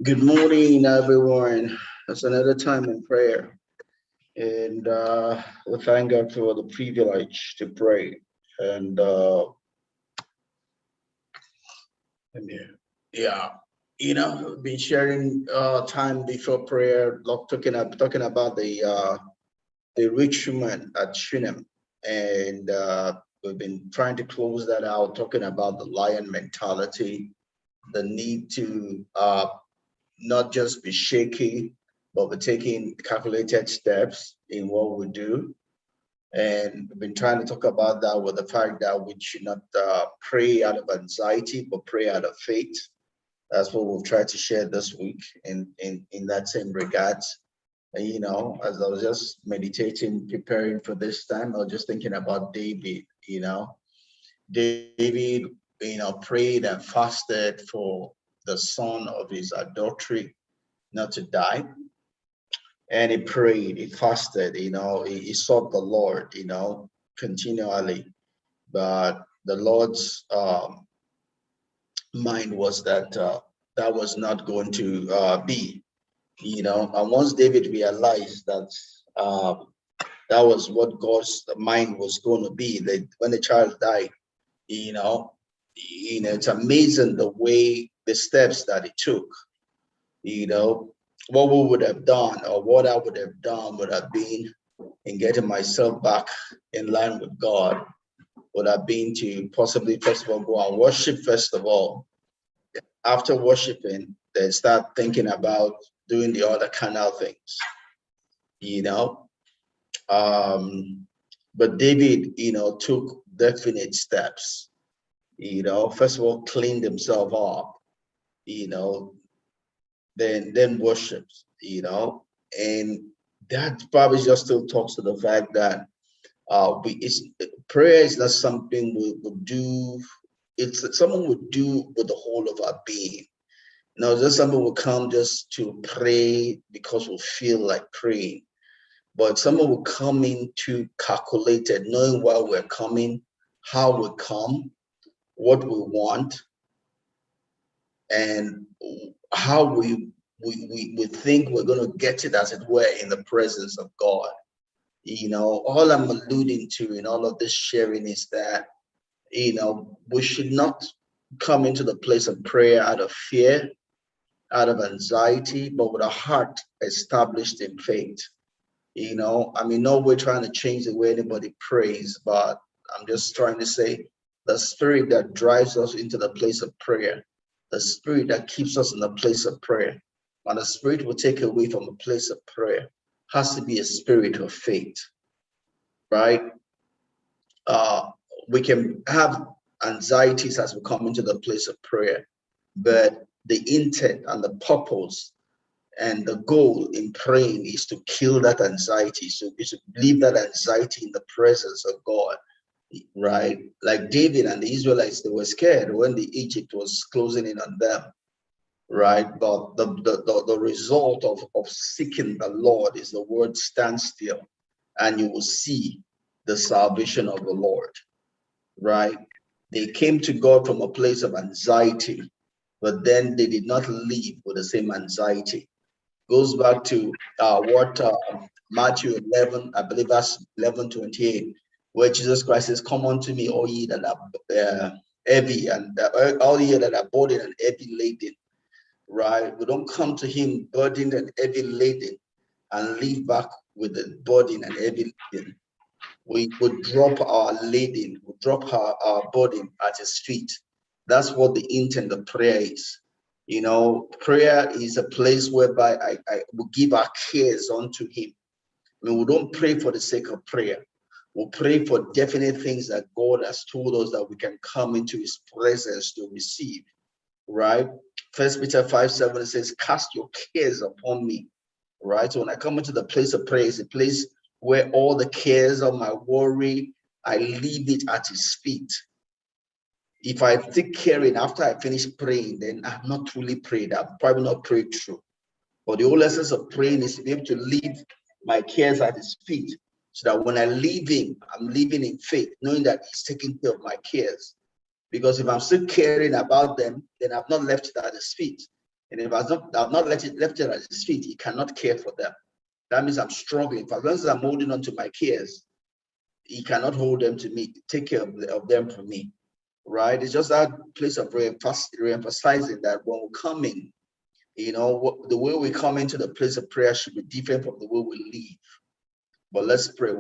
Good morning, everyone. It's another time in prayer, and we thank God for the privilege to pray. And yeah, yeah, we've been sharing time before prayer, talking about the rich woman at Shunem, and we've been trying to close that out, talking about the lion mentality, the need to not just be shaky, but we're taking calculated steps in what we do. And we've been trying to talk about that with the fact that we should not pray out of anxiety, but pray out of faith. That's what we've tried to share this week in that same regards. And, as I was just meditating, preparing for this time, I was just thinking about David, David, prayed and fasted for the son of his adultery not to die. And he prayed, he fasted, he sought the Lord, continually. But the Lord's mind was that that was not going to be, And once David realized that that was what God's mind was going to be, that when the child died, you know, it's amazing the way the steps that he took. you know, what we would have done or what I would have done would have been in getting myself back in line with God, would have been to possibly first of all go and worship first of all. After worshiping, then start thinking about doing the other carnal things, you know. Um, but David, took definite steps, first of all, cleaned himself up, you know, then worships, and that probably just still talks to the fact that prayer is not something we would do. It's something we do with the whole of our being. Just something we come just to pray because we feel like praying, but someone will come into calculated, knowing why we're coming, how we come, what we want, and how we think we're going to get it, as it were, in the presence of God. All I'm alluding to in all of this sharing is that, we should not come into the place of prayer out of fear, out of anxiety, but with a heart established in faith. No, we're trying to change the way anybody prays, but I'm just trying to say the spirit that drives us into the place of prayer, the spirit that keeps us in the place of prayer, and the spirit will take away from the place of prayer has to be a spirit of faith, right? Uh, we can have anxieties as we come into the place of prayer, but the intent and the purpose and the goal in praying is to kill that anxiety. So we should leave that anxiety in the presence of God, right? Like David and the Israelites, they were scared when the Egypt was closing in on them, right? But the result of seeking the Lord is the word stand still, and you will see the salvation of the Lord, right? They came to God from a place of anxiety, but then they did not leave with the same anxiety. Goes back to what Matthew 11, I believe that's 11:28, where Jesus Christ says, "Come unto me, all ye that are heavy, and all ye that are burdened and heavy laden." Right? We don't come to Him burdened and heavy laden and leave back with the burden and heavy laden. We would drop our laden, we drop our burden at His feet. That's what the intent of prayer is. Prayer is a place whereby I will give our cares unto Him. We don't pray for the sake of prayer. We pray for definite things that God has told us that we can come into His presence to receive, right? First Peter 5:7 says, "Cast your cares upon me," right? So when I come into the place of prayer, it's a place where all the cares of my worry, I leave it at His feet. If I take caring after I finish praying, then I've not truly prayed. I've probably not prayed through. But the whole essence of praying is to be able to leave my cares at His feet, so that when I leave Him, I'm living in faith, knowing that He's taking care of my cares. Because if I'm still caring about them, then I've not left it at His feet. And if I've not left it at his feet, he cannot care for them. That means I'm struggling. For as long as I'm holding on to my cares, he cannot hold them to me, take care of them for me. Right? It's just that place of re-emphasizing that when we come in, the way we come into the place of prayer should be different from the way we leave. But let's pray.